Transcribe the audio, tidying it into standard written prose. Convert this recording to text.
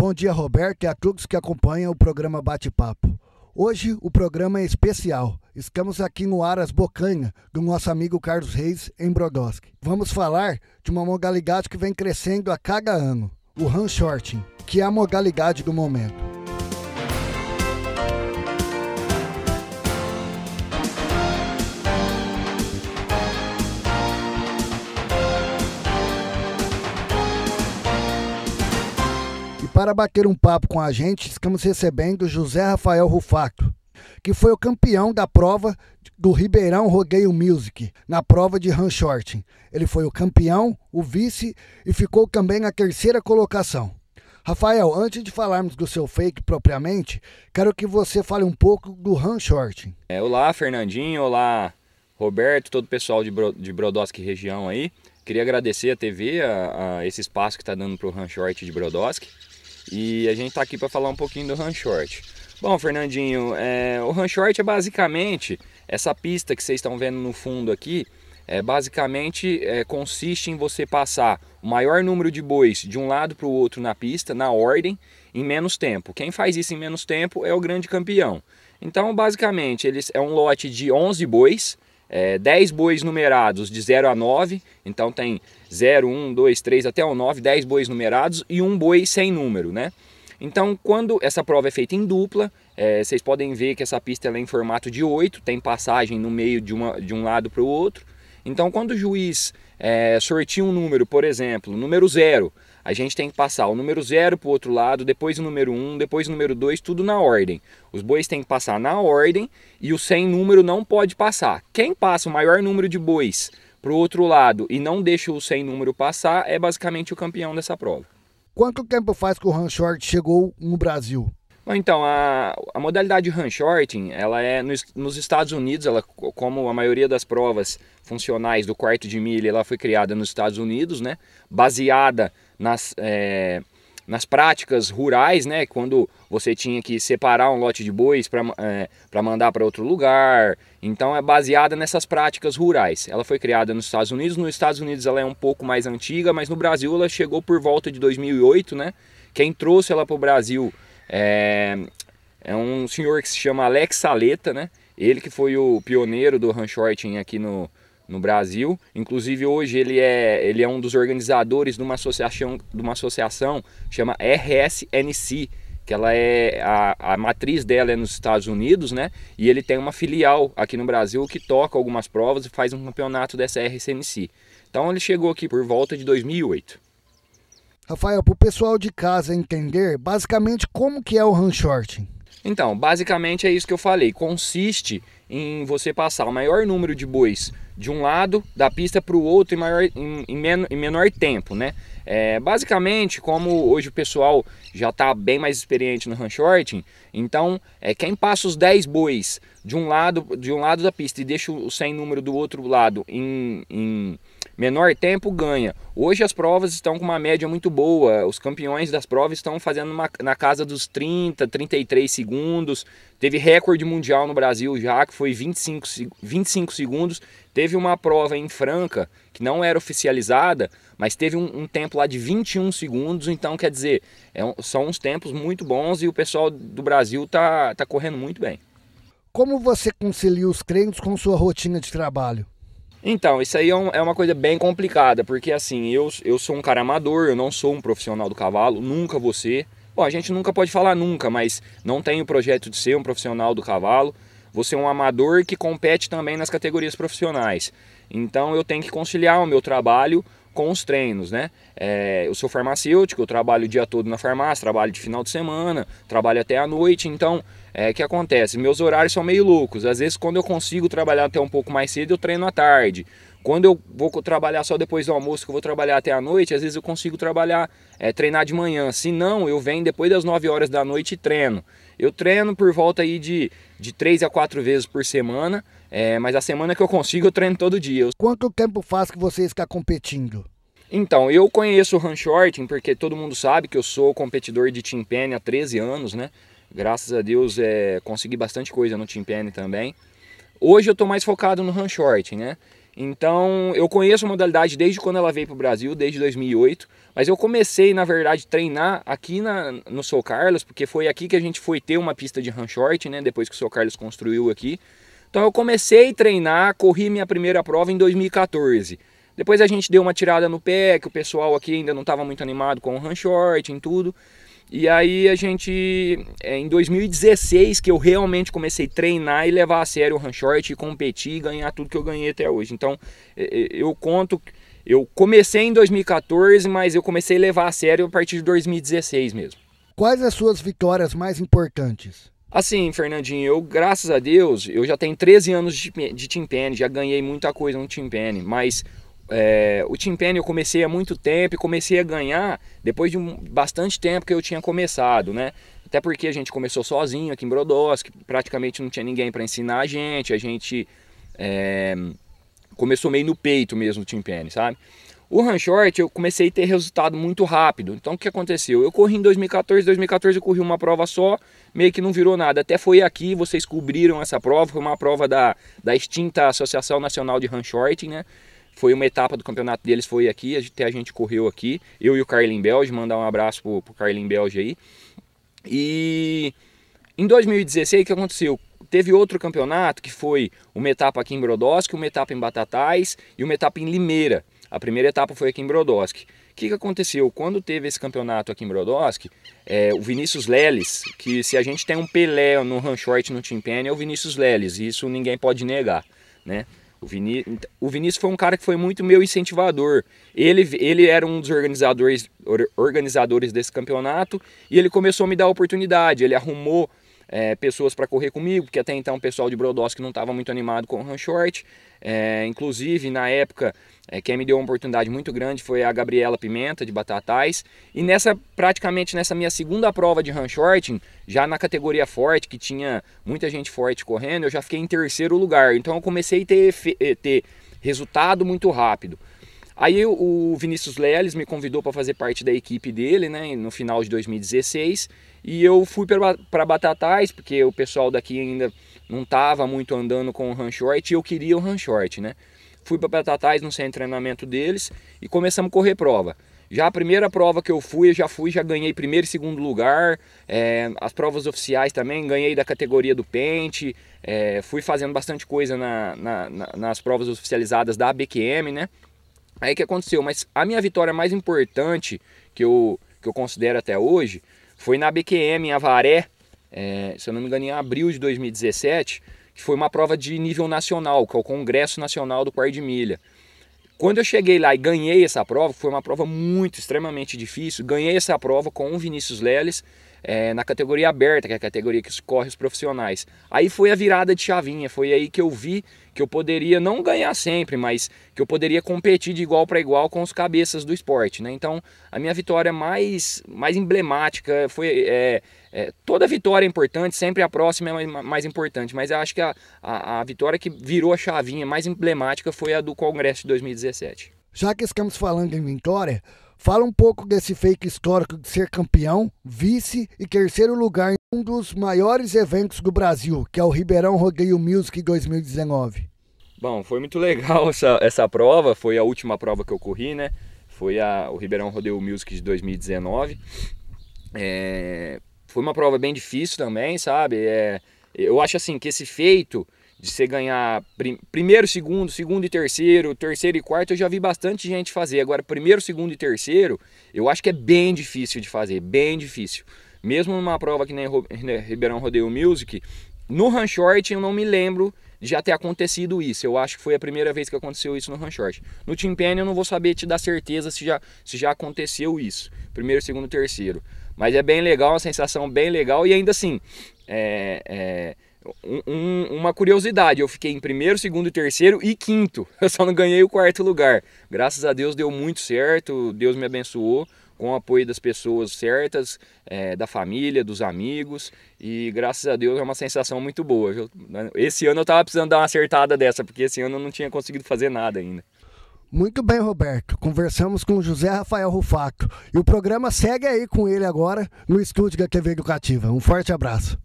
Bom dia, Roberto e a todos que acompanham o programa Bate-Papo. Hoje o programa é especial. Estamos aqui no Aras Bocanha, do nosso amigo Carlos Reis, em Brodowski. Vamos falar de uma modalidade que vem crescendo a cada ano, o handshorting, que é a modalidade do momento. Para bater um papo com a gente, estamos recebendo José Rafael Rufato, que foi o campeão da prova do Ribeirão Rodeio Music, na prova de handshorting. Ele foi o campeão, o vice e ficou também na terceira colocação. Rafael, antes de falarmos do seu fake propriamente, quero que você fale um pouco do handshorting. Olá, Fernandinho, olá, Roberto, todo o pessoal de Brodowski região aí. Queria agradecer a TV, a esse espaço que está dando para o handshort de Brodowski. E a gente está aqui para falar um pouquinho do handshort. Bom, Fernandinho, o handshort é basicamente essa pista que vocês estão vendo no fundo aqui. Basicamente consiste em você passar o maior número de bois de um lado para o outro na pista, na ordem, em menos tempo. Quem faz isso em menos tempo é o grande campeão. Então, basicamente, é um lote de 11 bois. 10 bois numerados de 0 a 9, então tem 0, 1, 2, 3 até o 9, 10 bois numerados e um boi sem número, né? Então, quando essa prova é feita em dupla, vocês podem ver que essa pista ela é em formato de 8, tem passagem no meio de um lado para o outro. Então, quando o juiz sorteia um número, por exemplo, número 0, a gente tem que passar o número 0 para o outro lado, depois o número 1, depois o número 2, tudo na ordem. Os bois têm que passar na ordem e o sem número não pode passar. Quem passa o maior número de bois para o outro lado e não deixa o sem número passar é basicamente o campeão dessa prova. Quanto tempo faz que o handshort chegou no Brasil? Bom, então, a modalidade handshorting, ela é nos Estados Unidos, como a maioria das provas funcionais do quarto de milha, ela foi criada nos Estados Unidos, né? Baseada nas práticas rurais, né? Quando você tinha que separar um lote de bois para mandar para outro lugar. Então é baseada nessas práticas rurais. Ela foi criada nos Estados Unidos. Nos Estados Unidos ela é um pouco mais antiga, mas no Brasil ela chegou por volta de 2008, né? Quem trouxe ela para o Brasil é um senhor que se chama Alex Saleta, né? Ele que foi o pioneiro do handshorting aqui no Brasil. Inclusive hoje ele é um dos organizadores de uma associação chama RSNC, que ela a matriz dela é nos Estados Unidos, né? E ele tem uma filial aqui no Brasil que toca algumas provas e faz um campeonato dessa RSNC. Então ele chegou aqui por volta de 2008. Rafael, para o pessoal de casa entender, basicamente como que é o handshorting? Então, basicamente é isso que eu falei. Consiste em você passar o maior número de bois de um lado da pista para o outro em menor tempo, né? Basicamente, como hoje o pessoal já está bem mais experiente no handshorting, então quem passa os 10 bois de um lado da pista e deixa o sem número do outro lado em menor tempo ganha. Hoje as provas estão com uma média muito boa, os campeões das provas estão fazendo na casa dos 30, 33 segundos, teve recorde mundial no Brasil já, que foi 25 segundos, teve uma prova em Franca, que não era oficializada, mas teve um tempo lá de 21 segundos, então quer dizer, são uns tempos muito bons e o pessoal do Brasil tá correndo muito bem. Como você concilia os treinos com sua rotina de trabalho? Então, isso aí é uma coisa bem complicada, porque assim, eu sou um cara amador, eu não sou um profissional do cavalo, nunca vou ser. Bom, a gente nunca pode falar nunca, mas não tenho o projeto de ser um profissional do cavalo. Vou ser um amador que compete também nas categorias profissionais. Então eu tenho que conciliar o meu trabalho com os treinos, né? Eu sou farmacêutico, eu trabalho o dia todo na farmácia, trabalho de final de semana, trabalho até à noite, então o que acontece? Meus horários são meio loucos, às vezes quando eu consigo trabalhar até um pouco mais cedo eu treino à tarde, quando eu vou trabalhar só depois do almoço, que eu vou trabalhar até à noite, às vezes eu consigo treinar de manhã, se não eu venho depois das 9 horas da noite e treino. Eu treino por volta aí de 3 a 4 vezes por semana, mas a semana que eu consigo eu treino todo dia. Quanto tempo faz que você está competindo? Então, eu conheço o handshorting porque todo mundo sabe que eu sou competidor de team penny há 13 anos, né? Graças a Deus consegui bastante coisa no team penny também. Hoje eu estou mais focado no handshorting, né? Então eu conheço a modalidade desde quando ela veio para o Brasil, desde 2008. Mas eu comecei, na verdade, a treinar aqui no São Carlos, porque foi aqui que a gente foi ter uma pista de run short, né? Depois que o São Carlos construiu aqui. Então eu comecei a treinar, corri minha primeira prova em 2014. Depois a gente deu uma tirada no pé, que o pessoal aqui ainda não estava muito animado com o run short, em tudo. E aí a gente, em 2016, que eu realmente comecei a treinar e levar a sério o run short, e competir e ganhar tudo que eu ganhei até hoje. Então eu comecei em 2014, mas eu comecei a levar a sério a partir de 2016 mesmo. Quais as suas vitórias mais importantes? Assim, Fernandinho, eu, graças a Deus, eu já tenho 13 anos de Team Penny, já ganhei muita coisa no Team Penny, mas o Team Penny eu comecei há muito tempo e comecei a ganhar depois de bastante tempo que eu tinha começado, né? Até porque a gente começou sozinho aqui em Brodowski, praticamente não tinha ninguém para ensinar a gente começou meio no peito mesmo o Team Penny, sabe? O run short eu comecei a ter resultado muito rápido. Então o que aconteceu? Eu corri em 2014 eu corri uma prova só, meio que não virou nada. Até foi aqui, vocês cobriram essa prova, foi uma prova da extinta Associação Nacional de Run Short, né? Foi uma etapa do campeonato deles, foi aqui, até a gente correu aqui. Eu e o Carlin Belge, mandar um abraço pro Carlin Belge aí. E em 2016 o que aconteceu? Teve outro campeonato que foi uma etapa aqui em Brodowski, uma etapa em Batatais e uma etapa em Limeira. A primeira etapa foi aqui em Brodowski. O que aconteceu? Quando teve esse campeonato aqui em Brodowski, o Vinícius Leles, que se a gente tem um Pelé no run short no Team Penny, é o Vinícius Leles, e isso ninguém pode negar, né? O Vinícius foi um cara que foi muito meu incentivador. Ele era um dos organizadores desse campeonato e ele começou a me dar a oportunidade. Ele arrumou pessoas para correr comigo, porque até então o pessoal de Brodowski não estava muito animado com o run short. Inclusive, na época, quem me deu uma oportunidade muito grande foi a Gabriela Pimenta, de Batatais. E praticamente nessa minha segunda prova de run shorting, já na categoria forte, que tinha muita gente forte correndo, eu já fiquei em terceiro lugar. Então eu comecei a ter resultado muito rápido. Aí o Vinícius Leles me convidou para fazer parte da equipe dele, né, no final de 2016. E eu fui para Batatais, porque o pessoal daqui ainda não estava muito andando com o run short e eu queria o run short, né? Fui para Batatais no centro de treinamento deles e começamos a correr prova. Já a primeira prova que eu já ganhei primeiro e segundo lugar. As provas oficiais também, ganhei da categoria do pente. Fui fazendo bastante coisa nas provas oficializadas da BQM, né? Aí o que aconteceu? Mas a minha vitória mais importante, que eu considero até hoje, foi na BQM em Avaré, se eu não me engano em abril de 2017, que foi uma prova de nível nacional, que é o Congresso Nacional do Quarto de Milha. Quando eu cheguei lá e ganhei essa prova, foi uma prova extremamente difícil, ganhei essa prova com o Vinícius Leles, na categoria aberta, que é a categoria que corre os profissionais. Aí foi a virada de chavinha, foi aí que eu vi que eu poderia não ganhar sempre, mas que eu poderia competir de igual para igual com os cabeças do esporte, né? Então a minha vitória mais emblemática foi... toda vitória é importante, sempre a próxima é mais importante, mas eu acho que a vitória que virou a chavinha mais emblemática foi a do Congresso de 2017. Já que estamos falando em vitória, fala um pouco desse feito histórico de ser campeão, vice e terceiro lugar em um dos maiores eventos do Brasil, que é o Ribeirão Rodeio Music 2019. Bom, foi muito legal essa prova, foi a última prova que eu corri, né? Foi o Ribeirão Rodeio Music de 2019. Foi uma prova bem difícil também, sabe? Eu acho assim que esse feito de você ganhar primeiro, segundo e terceiro e quarto, eu já vi bastante gente fazer. Agora, primeiro, segundo e terceiro, eu acho que é bem difícil de fazer, bem difícil. Mesmo numa prova que nem Ribeirão Rodeio Music, no run short eu não me lembro de já ter acontecido isso. Eu acho que foi a primeira vez que aconteceu isso no run short. No Team Penny eu não vou saber te dar certeza se já aconteceu isso. Primeiro, segundo e terceiro. Mas é bem legal, uma sensação bem legal. E ainda assim, uma curiosidade, eu fiquei em primeiro, segundo, terceiro e quinto. Eu só não ganhei o quarto lugar. Graças a Deus deu muito certo, Deus me abençoou com o apoio das pessoas certas, da família, dos amigos. E graças a Deus é uma sensação muito boa. Esse ano eu estava precisando dar uma acertada dessa, porque esse ano eu não tinha conseguido fazer nada ainda. Muito bem, Roberto. Conversamos com o José Rafael Rufato. E o programa segue aí com ele agora no estúdio da TV Educativa. Um forte abraço.